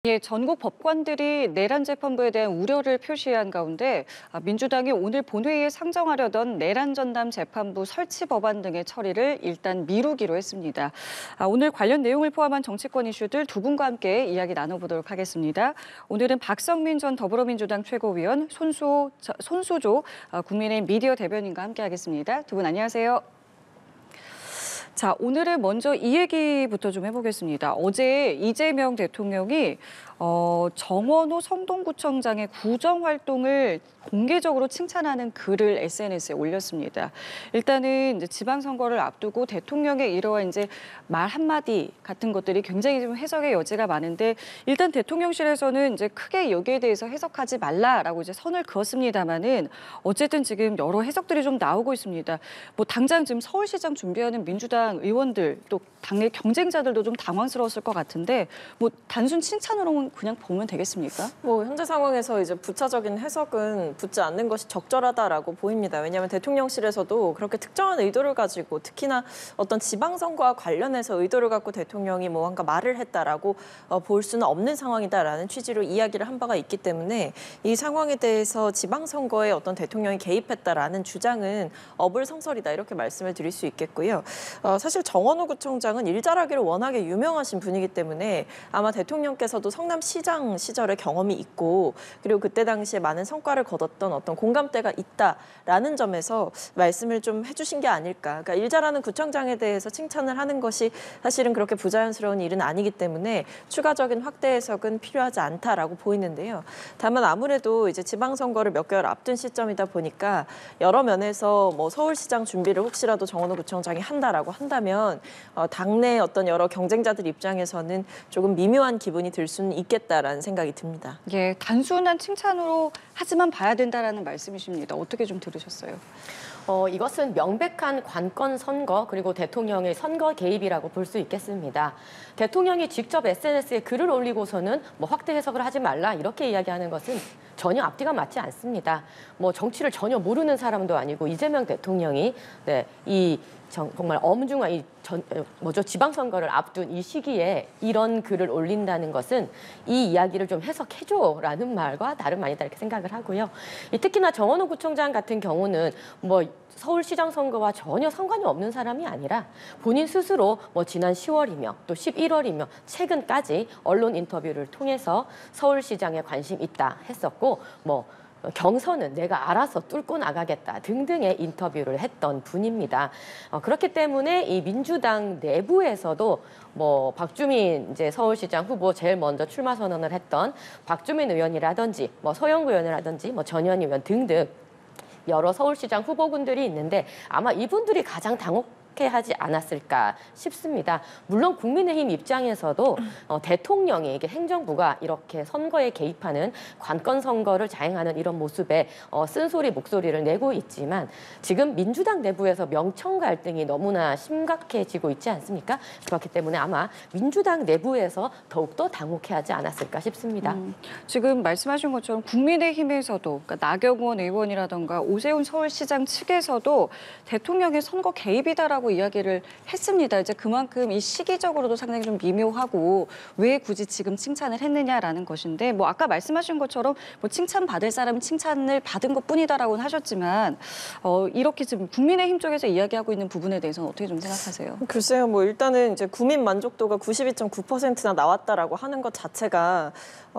예, 전국 법관들이 내란 재판부에 대한 우려를 표시한 가운데 민주당이 오늘 본회의에 상정하려던 내란 전담 재판부 설치 법안 등의 처리를 일단 미루기로 했습니다. 오늘 관련 내용을 포함한 정치권 이슈들 두 분과 함께 이야기 나눠보도록 하겠습니다. 오늘은 박성민 전 더불어민주당 최고위원, 손수조 국민의힘 미디어 대변인과 함께하겠습니다. 두 분 안녕하세요. 자, 오늘은 먼저 이 얘기부터 좀 해보겠습니다. 어제 이재명 대통령이 정원호 성동구청장의 구정 활동을 공개적으로 칭찬하는 글을 SNS에 올렸습니다. 일단은 이제 지방선거를 앞두고 대통령의 이러한 이제 말 한마디 같은 것들이 굉장히 좀 해석의 여지가 많은데 일단 대통령실에서는 이제 크게 여기에 대해서 해석하지 말라라고 이제 선을 그었습니다만은 어쨌든 지금 여러 해석들이 좀 나오고 있습니다. 뭐 당장 지금 서울시장 준비하는 민주당 의원들 또 당내 경쟁자들도 좀 당황스러웠을 것 같은데 뭐 단순 칭찬으로는 그냥 보면 되겠습니까? 뭐 현재 상황에서 이제 부차적인 해석은 붙지 않는 것이 적절하다라고 보입니다. 왜냐하면 대통령실에서도 그렇게 특정한 의도를 가지고 특히나 어떤 지방선거와 관련해서 의도를 갖고 대통령이 뭔가 말을 했다라고 볼 수는 없는 상황이다라는 취지로 이야기를 한 바가 있기 때문에 이 상황에 대해서 지방선거에 어떤 대통령이 개입했다라는 주장은 어불성설이다 이렇게 말씀을 드릴 수 있겠고요. 사실 정원호 구청장은 일 잘하기로 워낙에 유명하신 분이기 때문에 아마 대통령께서도 성남시장 시절의 경험이 있고 그리고 그때 당시에 많은 성과를 거뒀던 어떤 공감대가 있다라는 점에서 말씀을 좀 해주신 게 아닐까. 그러니까 일 잘하는 구청장에 대해서 칭찬을 하는 것이 사실은 그렇게 부자연스러운 일은 아니기 때문에 추가적인 확대 해석은 필요하지 않다라고 보이는데요. 다만 아무래도 이제 지방선거를 몇 개월 앞둔 시점이다 보니까 여러 면에서 뭐 서울시장 준비를 혹시라도 정원호 구청장이 한다라고 한다면 당내 어떤 여러 경쟁자들 입장에서는 조금 미묘한 기분이 들 수는 있겠다라는 생각이 듭니다. 예, 단순한 칭찬으로 하지만 봐야 된다라는 말씀이십니다. 어떻게 좀 들으셨어요? 이것은 명백한 관건 선거 그리고 대통령의 선거 개입이라고 볼 수 있겠습니다. 대통령이 직접 SNS에 글을 올리고서는 뭐 확대 해석을 하지 말라 이렇게 이야기하는 것은 전혀 앞뒤가 맞지 않습니다. 뭐 정치를 전혀 모르는 사람도 아니고 이재명 대통령이 정말 엄중한 지방선거를 앞둔 이 시기에 이런 글을 올린다는 것은 이 이야기를 좀 해석해줘라는 말과 다름 아니다 이렇게 생각을 하고요. 특히나 정원호 구청장 같은 경우는 뭐 서울시장 선거와 전혀 상관이 없는 사람이 아니라 본인 스스로 뭐 지난 10월이며 또 11월이며 최근까지 언론 인터뷰를 통해서 서울시장에 관심 있다 했었고 뭐 경선은 내가 알아서 뚫고 나가겠다 등등의 인터뷰를 했던 분입니다. 그렇기 때문에 이 민주당 내부에서도 뭐 박주민 이제 서울시장 후보 제일 먼저 출마 선언을 했던 박주민 의원이라든지 뭐 서영구 의원이라든지 뭐 전현희 의원 등등 여러 서울시장 후보군들이 있는데 아마 이분들이 가장 당혹해하지 않았을까 싶습니다. 물론 국민의힘 입장에서도 대통령이 이게 행정부가 이렇게 선거에 개입하는 관건 선거를 자행하는 이런 모습에 쓴소리 목소리를 내고 있지만 지금 민주당 내부에서 명청 갈등이 너무나 심각해지고 있지 않습니까? 그렇기 때문에 아마 민주당 내부에서 더욱더 당혹해하지 않았을까 싶습니다. 지금 말씀하신 것처럼 국민의힘에서도 그러니까 나경원 의원이라던가 오세훈 서울시장 측에서도 대통령의 선거 개입이다라고 이야기를 했습니다. 이제 그만큼 이 시기적으로도 상당히 좀 미묘하고 왜 굳이 지금 칭찬을 했느냐라는 것인데 뭐 아까 말씀하신 것처럼 뭐 칭찬받을 사람은 칭찬을 받은 것뿐이다라고는 하셨지만 이렇게 지금 국민의힘 쪽에서 이야기하고 있는 부분에 대해서는 어떻게 좀 생각하세요? 글쎄요, 뭐 일단은 이제 국민 만족도가 92.9%나 나왔다라고 하는 것 자체가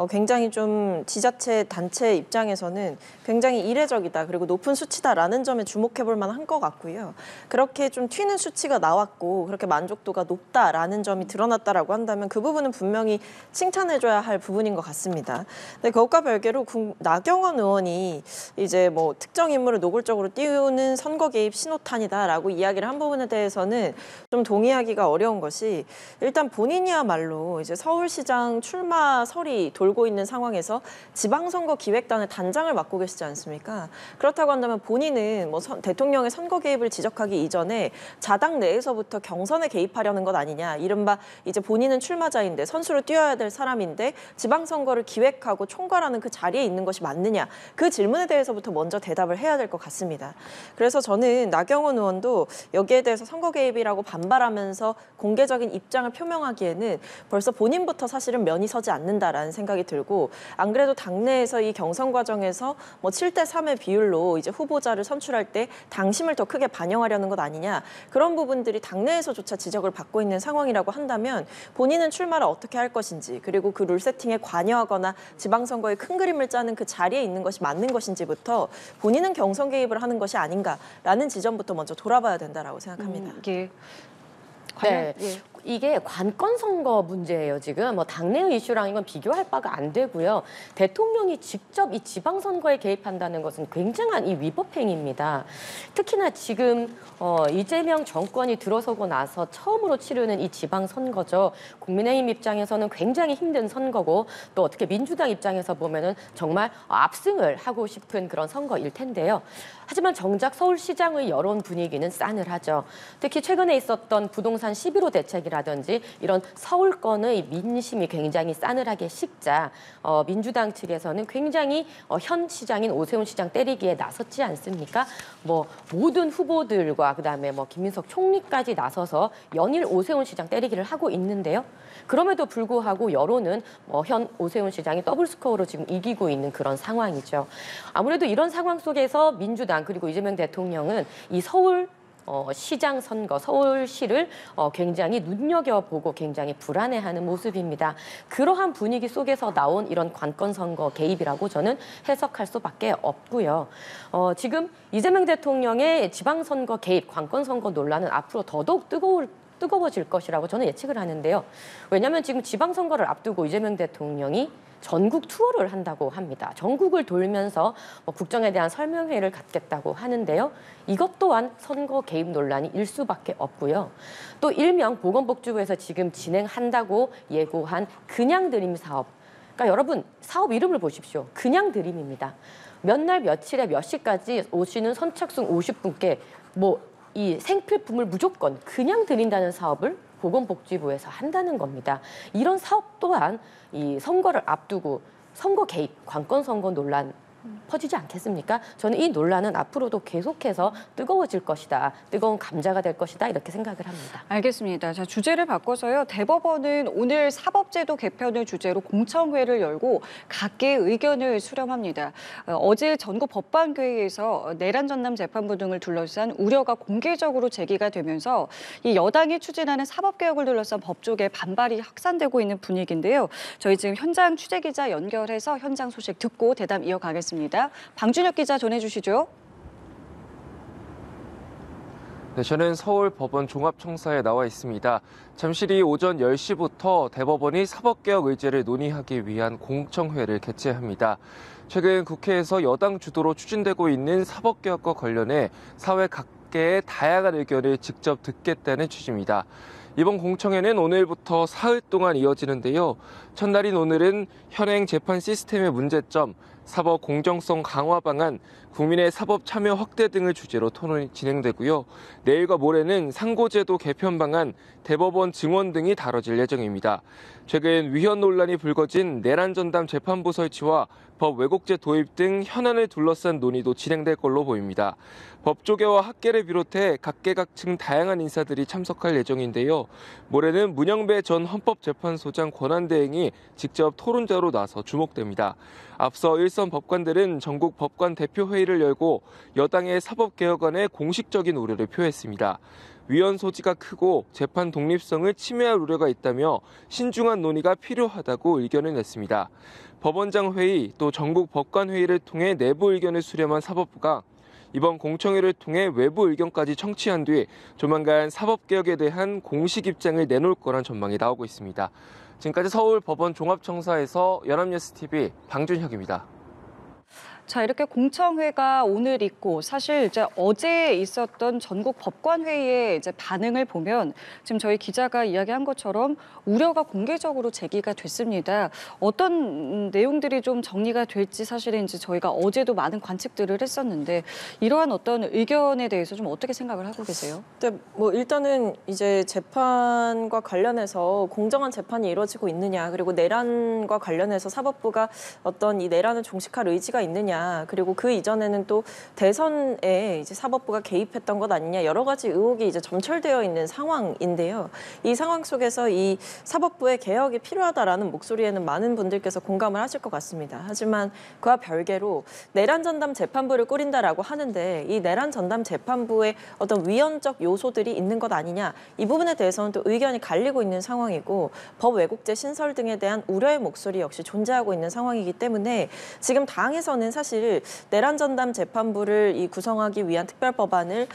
굉장히 좀 지자체 단체 입장에서는 굉장히 이례적이다 그리고 높은 수치다라는 점에 주목해볼 만한 것 같고요. 그렇게 좀 튀는 수치가 나왔고 그렇게 만족도가 높다라는 점이 드러났다라고 한다면 그 부분은 분명히 칭찬해줘야 할 부분인 것 같습니다. 근데 그것과 별개로 나경원 의원이 이제 뭐 특정 인물을 노골적으로 띄우는 선거 개입 신호탄이다라고 이야기를 한 부분에 대해서는 좀 동의하기가 어려운 것이 일단 본인이야말로 이제 서울시장 출마설이 돌고 있는 상황에서 지방선거 기획단의 단장을 맡고 계시지 않습니까? 그렇다고 한다면 본인은 뭐 대통령의 선거 개입을 지적하기 이전에 자당 내에서부터 경선에 개입하려는 것 아니냐. 이른바 이제 본인은 출마자인데 선수로 뛰어야 될 사람인데 지방선거를 기획하고 총괄하는 그 자리에 있는 것이 맞느냐. 그 질문에 대해서부터 먼저 대답을 해야 될 것 같습니다. 그래서 저는 나경원 의원도 여기에 대해서 선거 개입이라고 반발하면서 공개적인 입장을 표명하기에는 벌써 본인부터 사실은 면이 서지 않는다라는 생각이 들고, 안 그래도 당내에서 이 경선 과정에서 뭐 7대 3의 비율로 이제 후보자를 선출할 때 당심을 더 크게 반영하려는 것 아니냐, 그런 부분들이 당내에서조차 지적을 받고 있는 상황이라고 한다면 본인은 출마를 어떻게 할 것인지, 그리고 그 룰 세팅에 관여하거나 지방선거의 큰 그림을 짜는 그 자리에 있는 것이 맞는 것인지부터 본인은 경선 개입을 하는 것이 아닌가라는 지점부터 먼저 돌아봐야 된다라고 생각합니다. 예. 네. 예. 이게 관건 선거 문제예요, 지금. 뭐 당내의 이슈랑 이건 비교할 바가 안 되고요. 대통령이 직접 이 지방선거에 개입한다는 것은 굉장한 이 위법 행위입니다. 특히나 지금 이재명 정권이 들어서고 나서 처음으로 치르는 이 지방선거죠. 국민의힘 입장에서는 굉장히 힘든 선거고, 또 어떻게 민주당 입장에서 보면은 정말 압승을 하고 싶은 그런 선거일 텐데요. 하지만 정작 서울시장의 여론 분위기는 싸늘하죠. 특히 최근에 있었던 부동산 11호 대책이라든지 이런 서울권의 민심이 굉장히 싸늘하게 식자 민주당 측에서는 굉장히 현 시장인 오세훈 시장 때리기에 나섰지 않습니까? 뭐 모든 후보들과 그다음에 뭐 김민석 총리까지 나서서 연일 오세훈 시장 때리기를 하고 있는데요. 그럼에도 불구하고 여론은 현 오세훈 시장이 더블 스코어로 지금 이기고 있는 그런 상황이죠. 아무래도 이런 상황 속에서 민주당 그리고 이재명 대통령은 이 서울 시장 선거, 서울시를 굉장히 눈여겨보고 굉장히 불안해하는 모습입니다. 그러한 분위기 속에서 나온 이런 관건 선거 개입이라고 저는 해석할 수밖에 없고요. 지금 이재명 대통령의 지방선거 개입, 관건 선거 논란은 앞으로 더더욱 뜨거워질 것이라고 저는 예측을 하는데요. 왜냐하면 지금 지방선거를 앞두고 이재명 대통령이 전국 투어를 한다고 합니다. 전국을 돌면서 국정에 대한 설명회를 갖겠다고 하는데요. 이것 또한 선거 개입 논란이 일 수밖에 없고요. 또 일명 보건복지부에서 지금 진행한다고 예고한 그냥 드림 사업. 그러니까 여러분 사업 이름을 보십시오. 그냥 드림입니다. 몇 날 며칠에 몇 시까지 오시는 선착순 50분께 이 생필품을 무조건 그냥 드린다는 사업을 보건복지부에서 한다는 겁니다. 이런 사업 또한 이 선거를 앞두고 선거 개입, 관건 선거 논란 퍼지지 않겠습니까? 저는 이 논란은 앞으로도 계속해서 뜨거워질 것이다. 뜨거운 감자가 될 것이다. 이렇게 생각을 합니다. 알겠습니다. 자, 주제를 바꿔서요. 대법원은 오늘 사법제도 개편을 주제로 공청회를 열고 각계의 의견을 수렴합니다. 어제 전국 법관회의에서 내란 전담 재판부 등을 둘러싼 우려가 공개적으로 제기가 되면서 이 여당이 추진하는 사법개혁을 둘러싼 법조계 반발이 확산되고 있는 분위기인데요. 저희 지금 현장 취재기자 연결해서 현장 소식 듣고 대담 이어가겠습니다. 방준혁 기자 전해주시죠. 네, 저는 서울법원 종합청사에 나와 있습니다. 잠시 뒤 오전 10시부터 대법원이 사법개혁 의제를 논의하기 위한 공청회를 개최합니다. 최근 국회에서 여당 주도로 추진되고 있는 사법개혁과 관련해 사회 각계의 다양한 의견을 직접 듣겠다는 취지입니다. 이번 공청회는 오늘부터 사흘 동안 이어지는데요. 첫날인 오늘은 현행 재판 시스템의 문제점, 사법 공정성 강화 방안, 국민의 사법 참여 확대 등을 주제로 토론이 진행되고요. 내일과 모레는 상고제도 개편 방안, 대법원 증원 등이 다뤄질 예정입니다. 최근 위헌 논란이 불거진 내란 전담 재판부 설치와 법 왜곡죄 도입 등 현안을 둘러싼 논의도 진행될 걸로 보입니다. 법조계와 학계를 비롯해 각계각층 다양한 인사들이 참석할 예정인데요. 모레는 문영배 전 헌법재판소장 권한대행이 직접 토론자로 나서 주목됩니다. 앞서 일선 법관들은 전국 법관 대표회의를 열고 여당의 사법개혁안에 공식적인 우려를 표했습니다. 위헌 소지가 크고 재판 독립성을 침해할 우려가 있다며 신중한 논의가 필요하다고 의견을 냈습니다. 법원장 회의 또 전국 법관 회의를 통해 내부 의견을 수렴한 사법부가 이번 공청회를 통해 외부 의견까지 청취한 뒤 조만간 사법개혁에 대한 공식 입장을 내놓을 거란 전망이 나오고 있습니다. 지금까지 서울법원 종합청사에서 연합뉴스TV 방준혁입니다. 자, 이렇게 공청회가 오늘 있고 사실 이제 어제 있었던 전국 법관 회의의 이제 반응을 보면 지금 저희 기자가 이야기한 것처럼 우려가 공개적으로 제기가 됐습니다. 어떤 내용들이 좀 정리가 될지 사실은 이제 저희가 어제도 많은 관측들을 했었는데 이러한 어떤 의견에 대해서 좀 어떻게 생각을 하고 계세요? 근데 뭐 일단은 이제 재판과 관련해서 공정한 재판이 이루어지고 있느냐, 그리고 내란과 관련해서 사법부가 어떤 이 내란을 종식할 의지가 있느냐, 그리고 그 이전에는 또 대선에 이제 사법부가 개입했던 것 아니냐, 여러 가지 의혹이 이제 점철되어 있는 상황인데요. 이 상황 속에서 이 사법부의 개혁이 필요하다라는 목소리에는 많은 분들께서 공감을 하실 것 같습니다. 하지만 그와 별개로 내란 전담 재판부를 꾸린다라고 하는데 이 내란 전담 재판부의 어떤 위헌적 요소들이 있는 것 아니냐, 이 부분에 대해서는 또 의견이 갈리고 있는 상황이고 법 왜곡죄 신설 등에 대한 우려의 목소리 역시 존재하고 있는 상황이기 때문에 지금 당에서는 사실 내란 전담 재판부를 구성하기 위한 특별 법안을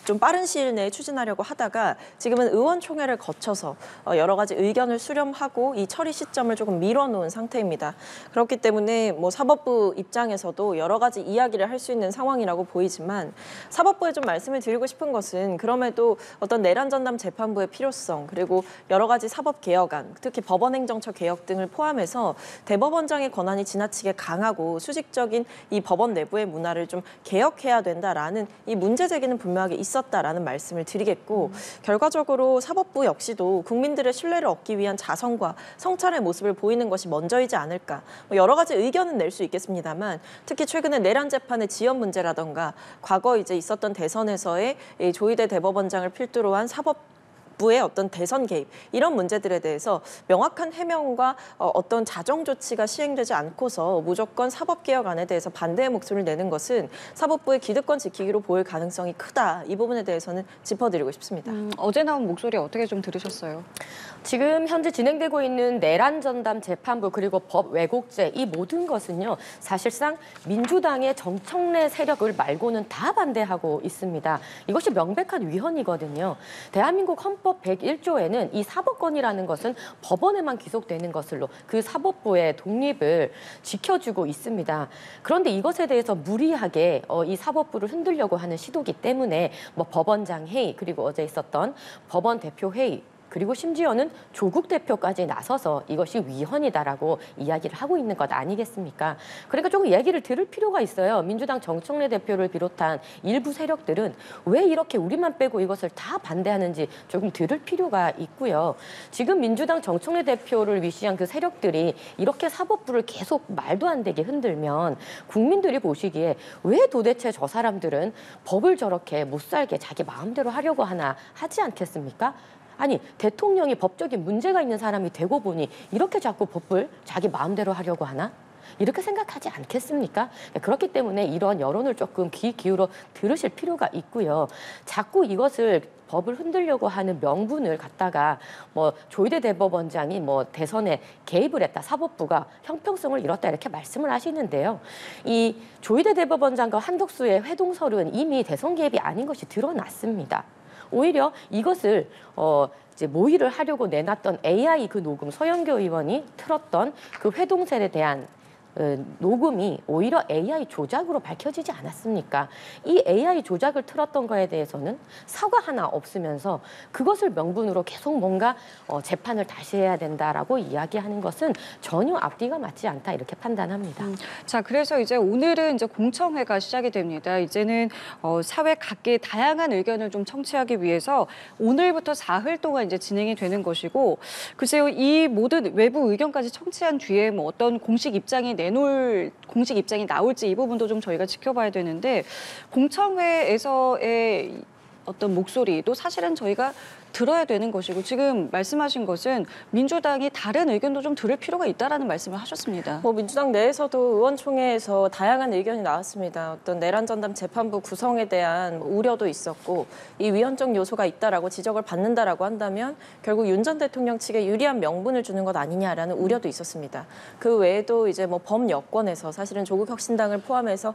좀 빠른 시일 내에 추진하려고 하다가 지금은 의원총회를 거쳐서 여러 가지 의견을 수렴하고 이 처리 시점을 조금 미뤄놓은 상태입니다. 그렇기 때문에 뭐 사법부 입장에서도 여러 가지 이야기를 할 수 있는 상황이라고 보이지만 사법부에 좀 말씀을 드리고 싶은 것은 그럼에도 어떤 내란 전담 재판부의 필요성, 그리고 여러 가지 사법 개혁안, 특히 법원행정처 개혁 등을 포함해서 대법원장의 권한이 지나치게 강하고 수직적인 이 법원 내부의 문화를 좀 개혁해야 된다라는 이 문제 제기는 분명하게 있었다라는 말씀을 드리겠고, 결과적으로 사법부 역시도 국민들의 신뢰를 얻기 위한 자성과 성찰의 모습을 보이는 것이 먼저이지 않을까. 뭐 여러 가지 의견은 낼 수 있겠습니다만 특히 최근에 내란 재판의 지연 문제라던가 과거 이제 있었던 대선에서의 이 조희대 대법원장을 필두로 한 사법부의 어떤 대선 개입, 이런 문제들에 대해서 명확한 해명과 어떤 자정 조치가 시행되지 않고서 무조건 사법개혁안에 대해서 반대의 목소리를 내는 것은 사법부의 기득권 지키기로 보일 가능성이 크다. 이 부분에 대해서는 짚어드리고 싶습니다. 어제 나온 목소리 어떻게 좀 들으셨어요? 지금 현재 진행되고 있는 내란 전담 재판부 그리고 법 왜곡죄, 이 모든 것은요 사실상 민주당의 정청래 세력을 말고는 다 반대하고 있습니다. 이것이 명백한 위헌이거든요. 대한민국 헌법 101조에는 이 사법권이라는 것은 법원에만 귀속되는 것으로 그 사법부의 독립을 지켜주고 있습니다. 그런데 이것에 대해서 무리하게 이 사법부를 흔들려고 하는 시도기 때문에 뭐 법원장 회의, 그리고 어제 있었던 법원 대표 회의, 그리고 심지어는 조국 대표까지 나서서 이것이 위헌이다라고 이야기를 하고 있는 것 아니겠습니까? 그러니까 조금 얘기를 들을 필요가 있어요. 민주당 정청래 대표를 비롯한 일부 세력들은 왜 이렇게 우리만 빼고 이것을 다 반대하는지 조금 들을 필요가 있고요. 지금 민주당 정청래 대표를 위시한 그 세력들이 이렇게 사법부를 계속 말도 안 되게 흔들면 국민들이 보시기에 왜 도대체 저 사람들은 법을 저렇게 못 살게 자기 마음대로 하려고 하나 하지 않겠습니까? 아니, 대통령이 법적인 문제가 있는 사람이 되고 보니 이렇게 자꾸 법을 자기 마음대로 하려고 하나? 이렇게 생각하지 않겠습니까? 그렇기 때문에 이런 여론을 조금 귀 기울여 들으실 필요가 있고요. 자꾸 이것을 법을 흔들려고 하는 명분을 갖다가 뭐 조희대 대법원장이 뭐 대선에 개입을 했다, 사법부가 형평성을 잃었다, 이렇게 말씀을 하시는데요. 이 조희대 대법원장과 한덕수의 회동설은 이미 대선 개입이 아닌 것이 드러났습니다. 오히려 이것을 이제 모의를 하려고 내놨던 AI 그 녹음, 서영교 의원이 틀었던 그 회동설에 대한 녹음이 오히려 AI 조작으로 밝혀지지 않았습니까? 이 AI 조작을 틀었던 거에 대해서는 사과 하나 없으면서 그것을 명분으로 계속 뭔가 재판을 다시 해야 된다라고 이야기하는 것은 전혀 앞뒤가 맞지 않다, 이렇게 판단합니다. 자, 그래서 이제 오늘은 이제 공청회가 시작이 됩니다. 이제는 사회 각계의 다양한 의견을 좀 청취하기 위해서 오늘부터 사흘 동안 이제 진행이 되는 것이고, 글쎄요, 이 모든 외부 의견까지 청취한 뒤에 뭐 어떤 공식 입장이 내놓을 공식 입장이 나올지 이 부분도 좀 저희가 지켜봐야 되는데, 공청회에서의 어떤 목소리도 사실은 저희가 들어야 되는 것이고, 지금 말씀하신 것은 민주당이 다른 의견도 좀 들을 필요가 있다라는 말씀을 하셨습니다. 뭐 민주당 내에서도 의원총회에서 다양한 의견이 나왔습니다. 어떤 내란 전담 재판부 구성에 대한 우려도 있었고, 이 위헌적 요소가 있다라고 지적을 받는다라고 한다면 결국 윤 전 대통령 측에 유리한 명분을 주는 것 아니냐라는 우려도 있었습니다. 그 외에도 이제 뭐 범여권에서 사실은 조국 혁신당을 포함해서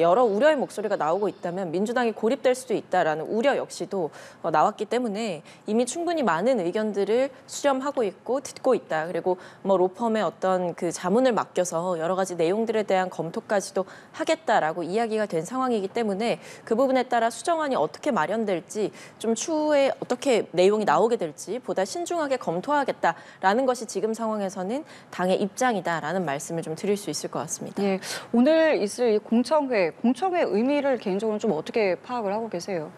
여러 우려의 목소리가 나오고 있다면 민주당이 고립될 수도 있다라는 우려 역시도 나왔기 때문에 이미 충분히 많은 의견들을 수렴하고 있고 듣고 있다. 그리고 뭐 로펌의 어떤 그 자문을 맡겨서 여러 가지 내용들에 대한 검토까지도 하겠다라고 이야기가 된 상황이기 때문에 그 부분에 따라 수정안이 어떻게 마련될지 좀 추후에 어떻게 내용이 나오게 될지 보다 신중하게 검토하겠다라는 것이 지금 상황에서는 당의 입장이다라는 말씀을 좀 드릴 수 있을 것 같습니다. 예, 오늘 있을 이 공청회 의미를 개인적으로 좀 어떻게 파악을 하고 계세요?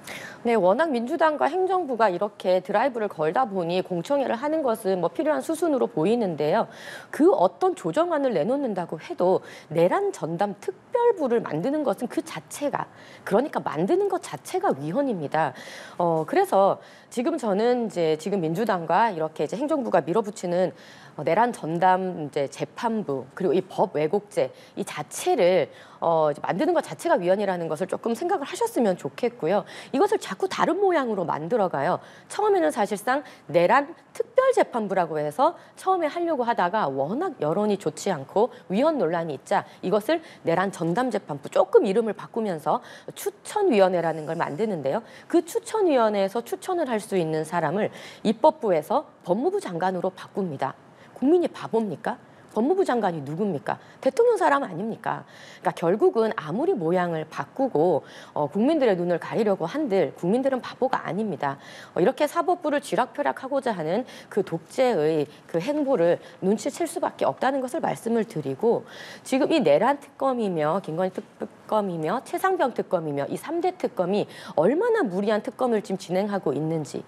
네, 워낙 민주당과 행정부가 이렇게 드라이브를 걸다 보니 공청회를 하는 것은 뭐 필요한 수순으로 보이는데요. 그 어떤 조정안을 내놓는다고 해도 내란 전담 특별부를 만드는 것은 그 자체가, 그러니까 만드는 것 자체가 위헌입니다. 그래서 지금 저는 이제 지금 민주당과 이렇게 이제 행정부가 밀어붙이는 내란 전담 이제 재판부 그리고 이 법 왜곡죄 이 자체를 이제 만드는 것 자체가 위헌이라는 것을 조금 생각을 하셨으면 좋겠고요. 이것을 자꾸 다른 모양으로 만들어가요. 처음에는 사실상 내란 특별재판부라고 해서 처음에 하려고 하다가 워낙 여론이 좋지 않고 위헌 논란이 있자 이것을 내란 전담재판부 조금 이름을 바꾸면서 추천위원회라는 걸 만드는데요. 그 추천위원회에서 추천을 할 수 있는 사람을 입법부에서 법무부 장관으로 바꿉니다. 국민이 바보입니까? 법무부 장관이 누굽니까? 대통령 사람 아닙니까? 그러니까 결국은 아무리 모양을 바꾸고 국민들의 눈을 가리려고 한들 국민들은 바보가 아닙니다. 이렇게 사법부를 쥐락펴락하고자 하는 그 독재의 그 행보를 눈치챌 수밖에 없다는 것을 말씀을 드리고 지금 이 내란 특검이며 김건희 특검이며 최상병 특검이며 이 3대 특검이 얼마나 무리한 특검을 지금 진행하고 있는지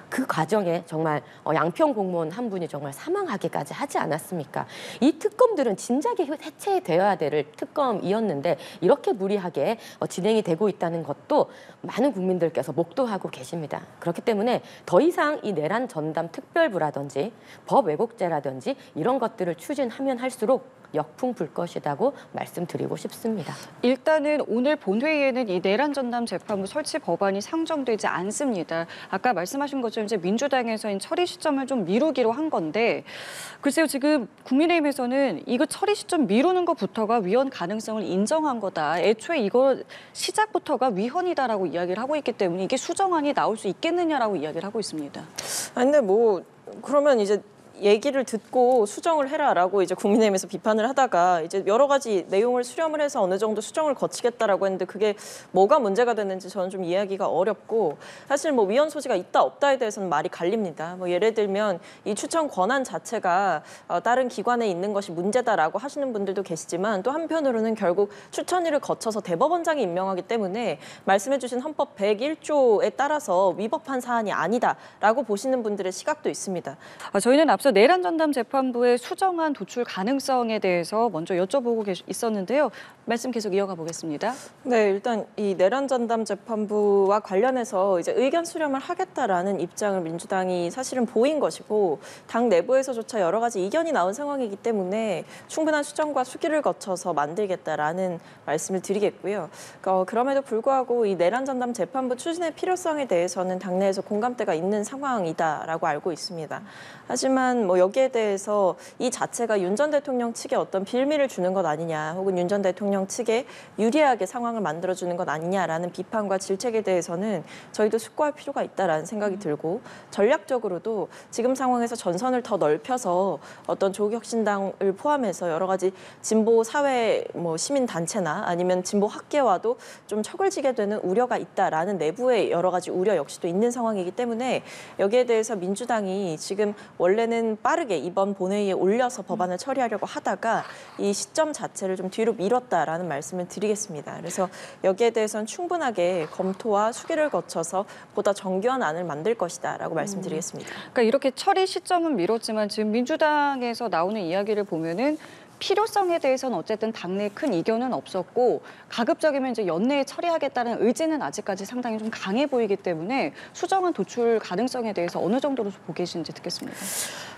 그 과정에 정말 양평 공무원 한 분이 정말 사망하기까지 하지 않았습니까? 이 특검들은 진작에 해체되어야 될 특검이었는데 이렇게 무리하게 진행이 되고 있다는 것도 많은 국민들께서 목도하고 계십니다. 그렇기 때문에 더 이상 이 내란 전담 특별부라든지 법 왜곡죄라든지 이런 것들을 추진하면 할수록 역풍 불 것이라고 말씀드리고 싶습니다. 일단은 오늘 본회의에는 이 내란 전담 재판부 설치 법안이 상정되지 않습니다. 아까 말씀하신 것처럼 이제 민주당에서 처리 시점을 좀 미루기로 한 건데 글쎄요 지금 국민의힘에서는 이거 처리 시점 미루는 것부터가 위헌 가능성을 인정한 거다. 애초에 이거 시작부터가 위헌이다라고 이야기를 하고 있기 때문에 이게 수정안이 나올 수 있겠느냐라고 이야기를 하고 있습니다. 아니, 근데 뭐 그러면 이제 얘기를 듣고 수정을 해라라고 이제 국민의힘에서 비판을 하다가 이제 여러 가지 내용을 수렴을 해서 어느 정도 수정을 거치겠다라고 했는데 그게 뭐가 문제가 됐는지 저는 좀 이해하기가 어렵고 사실 뭐 위헌 소지가 있다 없다에 대해서는 말이 갈립니다. 뭐 예를 들면 이 추천 권한 자체가 다른 기관에 있는 것이 문제다라고 하시는 분들도 계시지만 또 한편으로는 결국 추천위를 거쳐서 대법원장이 임명하기 때문에 말씀해주신 헌법 101조에 따라서 위법한 사안이 아니다라고 보시는 분들의 시각도 있습니다. 저희는 앞서 내란 전담 재판부의 수정안 도출 가능성에 대해서 먼저 여쭤보고 있었는데요. 말씀 계속 이어가 보겠습니다. 네, 일단 이 내란 전담 재판부와 관련해서 이제 의견 수렴을 하겠다라는 입장을 민주당이 사실은 보인 것이고 당 내부에서조차 여러 가지 이견이 나온 상황이기 때문에 충분한 수정과 수기를 거쳐서 만들겠다라는 말씀을 드리겠고요. 그럼에도 불구하고 이 내란 전담 재판부 추진의 필요성에 대해서는 당내에서 공감대가 있는 상황이다라고 알고 있습니다. 하지만 뭐 여기에 대해서 이 자체가 윤 전 대통령 측에 어떤 빌미를 주는 것 아니냐 혹은 윤 전 대통령 측에 유리하게 상황을 만들어주는 것 아니냐라는 비판과 질책에 대해서는 저희도 숙고할 필요가 있다라는 생각이 들고 전략적으로도 지금 상황에서 전선을 더 넓혀서 어떤 조국혁신당을 포함해서 여러 가지 진보 사회 뭐 시민단체나 아니면 진보 학계와도 좀 척을 지게 되는 우려가 있다라는 내부의 여러 가지 우려 역시도 있는 상황이기 때문에 여기에 대해서 민주당이 지금 원래는 빠르게 이번 본회의에 올려서 법안을 처리하려고 하다가 이 시점 자체를 좀 뒤로 미뤘다라는 말씀을 드리겠습니다. 그래서 여기에 대해서는 충분하게 검토와 수기를 거쳐서 보다 정교한 안을 만들 것이다라고 말씀드리겠습니다. 그러니까 이렇게 처리 시점은 미뤘지만 지금 민주당에서 나오는 이야기를 보면은 필요성에 대해서는 어쨌든 당내에 큰 이견은 없었고 가급적이면 이제 연내에 처리하겠다는 의지는 아직까지 상당히 좀 강해 보이기 때문에 수정안 도출 가능성에 대해서 어느 정도로 보고 계신지 듣겠습니다.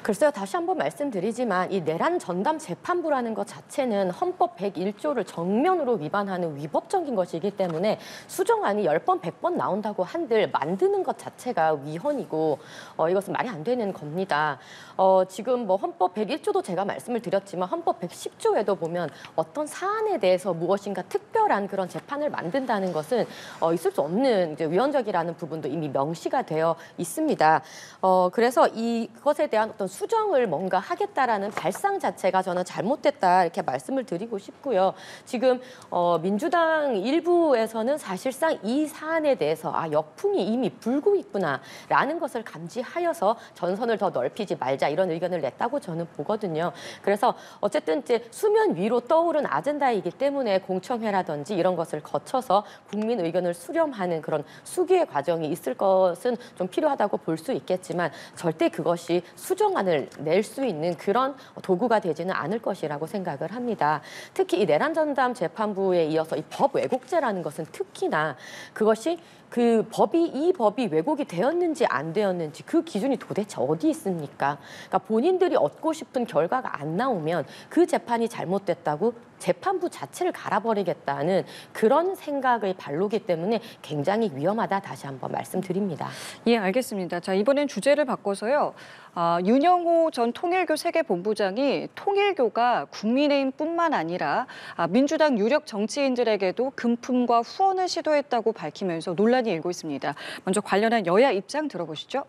글쎄요, 다시 한번 말씀드리지만 이 내란 전담 재판부라는 것 자체는 헌법 101조를 정면으로 위반하는 위법적인 것이기 때문에 수정안이 10번, 100번 나온다고 한들 만드는 것 자체가 위헌이고 이것은 말이 안 되는 겁니다. 지금 뭐 헌법 101조도 제가 말씀을 드렸지만 헌법 10조에도 보면 어떤 사안에 대해서 무엇인가 특별한 그런 재판을 만든다는 것은 있을 수 없는 이제 위헌적이라는 부분도 이미 명시가 되어 있습니다. 그래서 이것에 대한 어떤 수정을 뭔가 하겠다라는 발상 자체가 저는 잘못됐다 이렇게 말씀을 드리고 싶고요. 지금 민주당 일부에서는 사실상 이 사안에 대해서 역풍이 이미 불고 있구나라는 것을 감지하여서 전선을 더 넓히지 말자 이런 의견을 냈다고 저는 보거든요. 그래서 어쨌든 이제 수면 위로 떠오른 아젠다이기 때문에 공청회라든지 이런 것을 거쳐서 국민 의견을 수렴하는 그런 수기의 과정이 있을 것은 좀 필요하다고 볼 수 있겠지만 절대 그것이 수정안을 낼 수 있는 그런 도구가 되지는 않을 것이라고 생각을 합니다. 특히 이 내란 전담 재판부에 이어서 이 법 왜곡죄라는 것은 특히나 그것이 이 법이 왜곡이 되었는지 안 되었는지 그 기준이 도대체 어디 있습니까? 그러니까 본인들이 얻고 싶은 결과가 안 나오면 그 재판이 잘못됐다고 재판부 자체를 갈아버리겠다는 그런 생각의 발로기 때문에 굉장히 위험하다 다시 한번 말씀드립니다. 예, 알겠습니다. 자, 이번엔 주제를 바꿔서요. 윤영호 전 통일교 세계본부장이 통일교가 국민의힘뿐만 아니라 민주당 유력 정치인들에게도 금품과 후원을 시도했다고 밝히면서 논란이 일고 있습니다. 먼저 관련한 여야 입장 들어보시죠.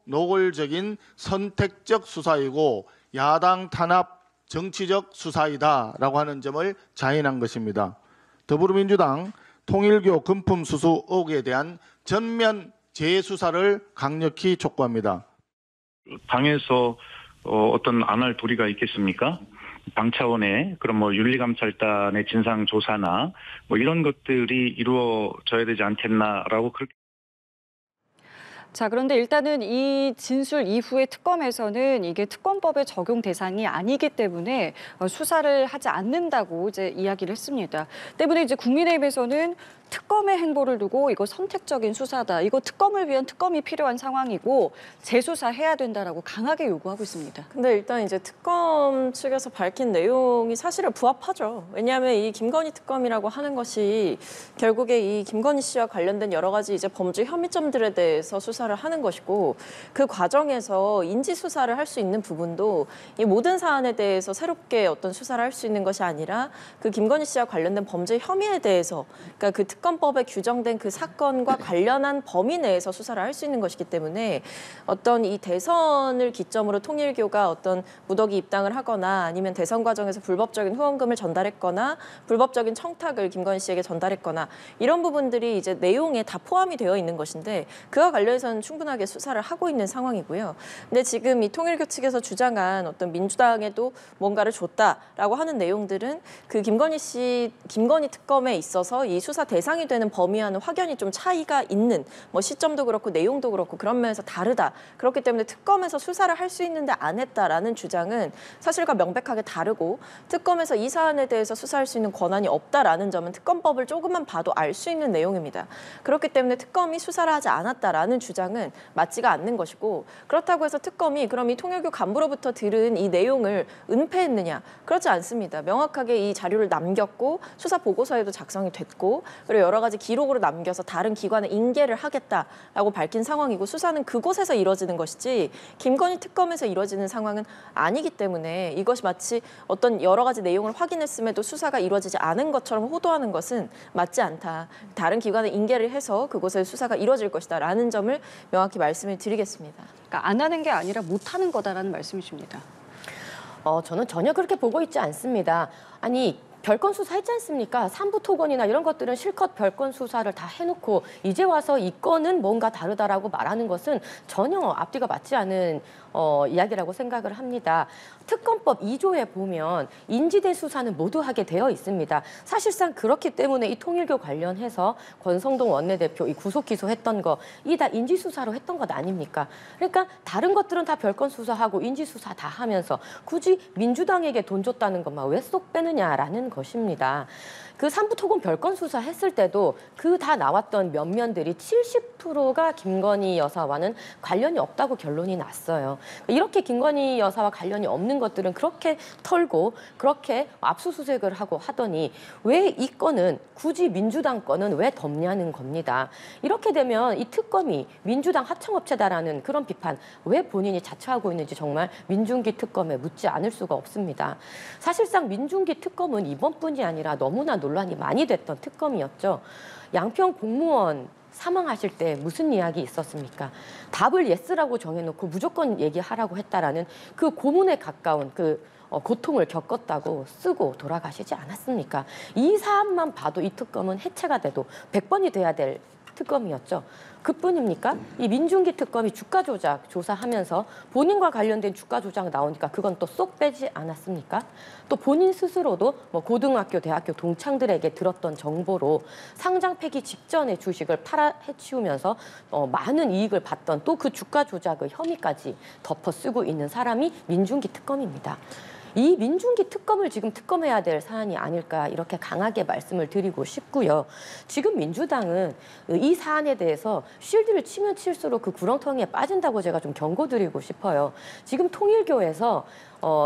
노골적인 선택적 수사이고 야당 탄압 정치적 수사이다라고 하는 점을 자인한 것입니다. 더불어민주당 통일교 금품 수수 의혹에 대한 전면 재수사를 강력히 촉구합니다. 당에서 어떤 안 할 도리가 있겠습니까? 당 차원의 그런 윤리감찰단의 진상 조사나 이런 것들이 이루어져야 되지 않겠나라고 그렇게. 자, 그런데 일단은 이 진술 이후의 특검에서는 이게 특검법의 적용 대상이 아니기 때문에 수사를 하지 않는다고 이제 이야기를 했습니다. 때문에 이제 국민의힘에서는 특검의 행보를 두고 이거 선택적인 수사다. 이거 특검을 위한 특검이 필요한 상황이고 재수사해야 된다라고 강하게 요구하고 있습니다. 근데 일단 이제 특검 측에서 밝힌 내용이 사실은 부합하죠. 왜냐하면 이 김건희 특검이라고 하는 것이 결국에 이 김건희 씨와 관련된 여러 가지 이제 범죄 혐의점들에 대해서 수사를 하는 것이고 그 과정에서 인지 수사를 할 수 있는 부분도 이 모든 사안에 대해서 새롭게 어떤 수사를 할 수 있는 것이 아니라 그 김건희 씨와 관련된 범죄 혐의에 대해서 그러니까 그 특검법에 규정된 그 사건과 관련한 범위 내에서 수사를 할 수 있는 것이기 때문에 어떤 이 대선을 기점으로 통일교가 어떤 무더기 입당을 하거나 아니면 대선 과정에서 불법적인 후원금을 전달했거나 불법적인 청탁을 김건희 씨에게 전달했거나 이런 부분들이 이제 내용에 다 포함이 되어 있는 것인데 그와 관련해서는 충분하게 수사를 하고 있는 상황이고요. 근데 지금 이 통일교 측에서 주장한 어떤 민주당에도 뭔가를 줬다라고 하는 내용들은 그 김건희 특검에 있어서 이 수사 대상이 되는 범위와는 확연히 좀 차이가 있는 시점도 그렇고 내용도 그렇고 그런 면에서 다르다. 그렇기 때문에 특검에서 수사를 할 수 있는데 안 했다라는 주장은 사실과 명백하게 다르고 특검에서 이 사안에 대해서 수사할 수 있는 권한이 없다라는 점은 특검법을 조금만 봐도 알 수 있는 내용입니다. 그렇기 때문에 특검이 수사를 하지 않았다라는 주장은 맞지가 않는 것이고 그렇다고 해서 특검이 그럼 이 통일교 간부로부터 들은 이 내용을 은폐했느냐? 그렇지 않습니다. 명확하게 이 자료를 남겼고 수사 보고서에도 작성이 됐고 그리고 여러 가지 기록으로 남겨서 다른 기관에 인계를 하겠다라고 밝힌 상황이고 수사는 그곳에서 이루어지는 것이지 김건희 특검에서 이루어지는 상황은 아니기 때문에 이것이 마치 어떤 여러 가지 내용을 확인했음에도 수사가 이루어지지 않은 것처럼 호도하는 것은 맞지 않다. 다른 기관에 인계를 해서 그곳에 수사가 이루어질 것이다라는 점을 명확히 말씀을 드리겠습니다. 그러니까 안 하는 게 아니라 못 하는 거다라는 말씀이십니다. 저는 전혀 그렇게 보고 있지 않습니다. 아니 별건 수사했지 않습니까? 삼부 토건이나 이런 것들은 실컷 별건 수사를 다 해놓고 이제 와서 이 건은 뭔가 다르다라고 말하는 것은 전혀 앞뒤가 맞지 않은 이야기라고 생각을 합니다. 특검법 2조에 보면 인지대 수사는 모두 하게 되어 있습니다. 사실상 그렇기 때문에 이 통일교 관련해서 권성동 원내대표 이 구속 기소했던 거 이 다 인지 수사로 했던 것 아닙니까? 그러니까 다른 것들은 다 별건 수사하고 인지 수사 다 하면서 굳이 민주당에게 돈 줬다는 것만 왜 쏙 빼느냐라는 것입니다. 그 삼부토건 별건 수사했을 때도 그 다 나왔던 면면들이 70%가 김건희 여사와는 관련이 없다고 결론이 났어요. 이렇게 김건희 여사와 관련이 없는 것들은 그렇게 털고 그렇게 압수수색을 하고 하더니 왜 이 건은 굳이 민주당 건은 왜 덮냐는 겁니다. 이렇게 되면 이 특검이 민주당 하청업체다라는 그런 비판 왜 본인이 자처하고 있는지 정말 민중기 특검에 묻지 않을 수가 없습니다. 사실상 민중기 특검은 이번뿐이 아니라 너무나 논란이 많이 됐던 특검이었죠. 양평 공무원 사망하실 때 무슨 이야기 있었습니까? 답을 예스라고 정해놓고 무조건 얘기하라고 했다라는 그 고문에 가까운 그 고통을 겪었다고 쓰고 돌아가시지 않았습니까? 이 사안만 봐도 이 특검은 해체가 돼도 100번이 돼야 될 특검이었죠. 그뿐입니까? 이 민중기 특검이 주가 조작 조사하면서 본인과 관련된 주가 조작 나오니까 그건 또 쏙 빼지 않았습니까? 또 본인 스스로도 뭐 고등학교, 대학교 동창들에게 들었던 정보로 상장 폐기 직전에 주식을 팔아 해치우면서 많은 이익을 봤던 또 그 주가 조작의 혐의까지 덮어 쓰고 있는 사람이 민중기 특검입니다. 이 민중기 특검을 지금 특검해야 될 사안이 아닐까 이렇게 강하게 말씀을 드리고 싶고요. 지금 민주당은 이 사안에 대해서 쉴드를 치면 칠수록 그 구렁텅이에 빠진다고 제가 좀 경고드리고 싶어요. 지금 통일교에서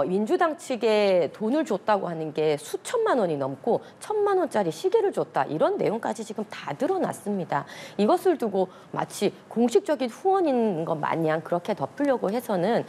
민주당 측에 돈을 줬다고 하는 게 수천만 원이 넘고 1,000만 원짜리 시계를 줬다. 이런 내용까지 지금 다 드러났습니다. 이것을 두고 마치 공식적인 후원인 것 마냥 그렇게 덮으려고 해서는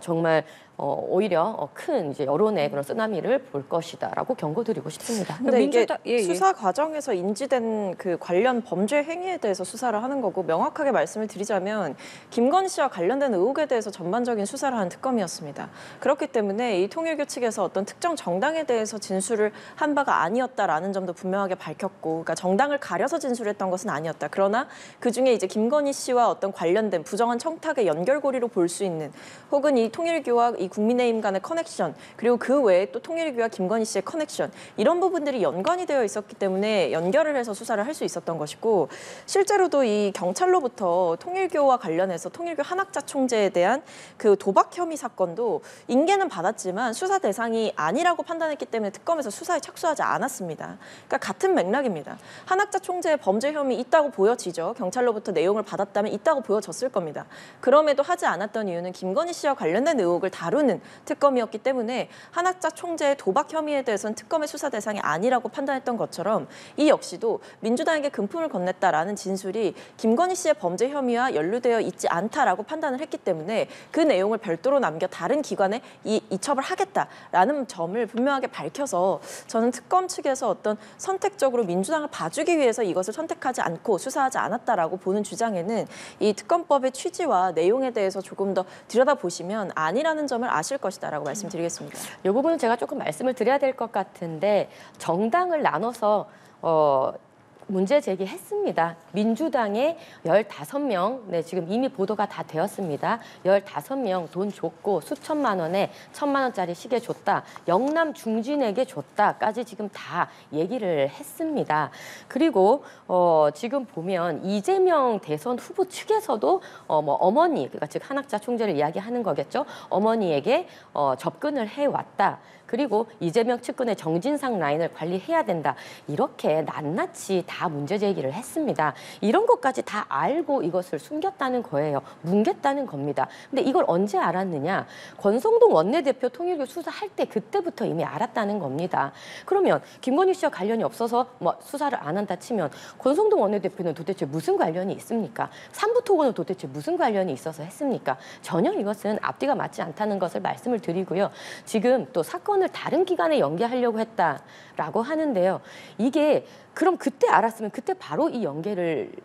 정말 오히려 큰 이제 여론의 그런 쓰나미를 볼 것이다라고 경고드리고 싶습니다. 근데 이게 예. 수사 과정에서 인지된 그 관련 범죄 행위에 대해서 수사를 하는 거고 명확하게 말씀을 드리자면 김건희 씨와 관련된 의혹에 대해서 전반적인 수사를 한 특검이었습니다. 그렇기 때문에 이 통일교 측에서 어떤 특정 정당에 대해서 진술을 한 바가 아니었다라는 점도 분명하게 밝혔고, 그러니까 정당을 가려서 진술했던 것은 아니었다. 그러나 그 중에 이제 김건희 씨와 어떤 관련된 부정한 청탁의 연결고리로 볼 수 있는 혹은 이 통일교와 이 국민의힘 간의 커넥션 그리고 그 외에 또 통일교와 김건희 씨의 커넥션 이런 부분들이 연관이 되어 있었기 때문에 연결을 해서 수사를 할 수 있었던 것이고, 실제로도 이 경찰로부터 통일교와 관련해서 통일교 한학자 총재에 대한 그 도박 혐의 사건도 인계는 받았지만 수사 대상이 아니라고 판단했기 때문에 특검에서 수사에 착수하지 않았습니다. 그러니까 같은 맥락입니다. 한학자 총재의 범죄 혐의 있다고 보여지죠. 경찰로부터 내용을 받았다면 있다고 보여졌을 겁니다. 그럼에도 하지 않았던 이유는 김건희 씨와 관련된 의혹을 다루는 특검이었기 때문에 한학자 총재의 도박 혐의에 대해서는 특검의 수사 대상이 아니라고 판단했던 것처럼 이 역시도 민주당에게 금품을 건넸다라는 진술이 김건희 씨의 범죄 혐의와 연루되어 있지 않다라고 판단을 했기 때문에 그 내용을 별도로 남겨 다른 기관에 이첩을 하겠다라는 점을 분명하게 밝혀서 저는 특검 측에서 어떤 선택적으로 민주당을 봐주기 위해서 이것을 선택하지 않고 수사하지 않았다라고 보는 주장에는 이 특검법의 취지와 내용에 대해서 조금 더 들여다보시면 아니라는 점을 아실 것이다라고 말씀드리겠습니다. 이 부분은 제가 조금 말씀을 드려야 될 것 같은데 정당을 나눠서 문제 제기했습니다. 민주당에 15명, 네, 지금 이미 보도가 다 되었습니다. 15명 돈 줬고 수천만 원에 1,000만 원짜리 시계 줬다. 영남 중진에게 줬다까지 지금 다 얘기를 했습니다. 그리고 지금 보면 이재명 대선 후보 측에서도 어머니, 그러니까 즉 한학자 총재를 이야기하는 거겠죠. 어머니에게 접근을 해왔다. 그리고 이재명 측근의 정진상 라인을 관리해야 된다. 이렇게 낱낱이 다 문제 제기를 했습니다. 이런 것까지 다 알고 이것을 숨겼다는 거예요. 뭉갰다는 겁니다. 근데 이걸 언제 알았느냐? 권성동 원내대표 통일교 수사할 때 그때부터 이미 알았다는 겁니다. 그러면 김건희 씨와 관련이 없어서 수사를 안 한다 치면 권성동 원내대표는 도대체 무슨 관련이 있습니까? 삼부토건은 도대체 무슨 관련이 있어서 했습니까? 전혀 이것은 앞뒤가 맞지 않다는 것을 말씀을 드리고요. 지금 또 사건을 다른 기관에 연계하려고 했다라고 하는데요. 이게 그럼 그때 알았으면 그때 바로 이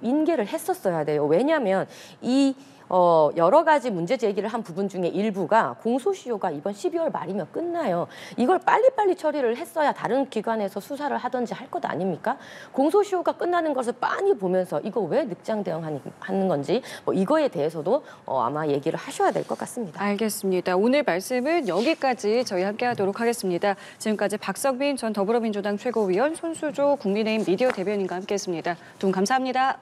인계를 했었어야 돼요. 왜냐하면 이 여러 가지 문제 제기를 한 부분 중에 일부가 공소시효가 이번 12월 말이면 끝나요. 이걸 빨리빨리 처리를 했어야 다른 기관에서 수사를 하든지 할 것 아닙니까? 공소시효가 끝나는 것을 빤히 보면서 이거 왜 늑장 대응하는 건지 이거에 대해서도 아마 얘기를 하셔야 될 것 같습니다. 알겠습니다. 오늘 말씀은 여기까지 저희 함께하도록 하겠습니다. 지금까지 박성민 전 더불어민주당 최고위원, 손수조 국민의힘 미디어 대변인과 함께했습니다. 두 분 감사합니다.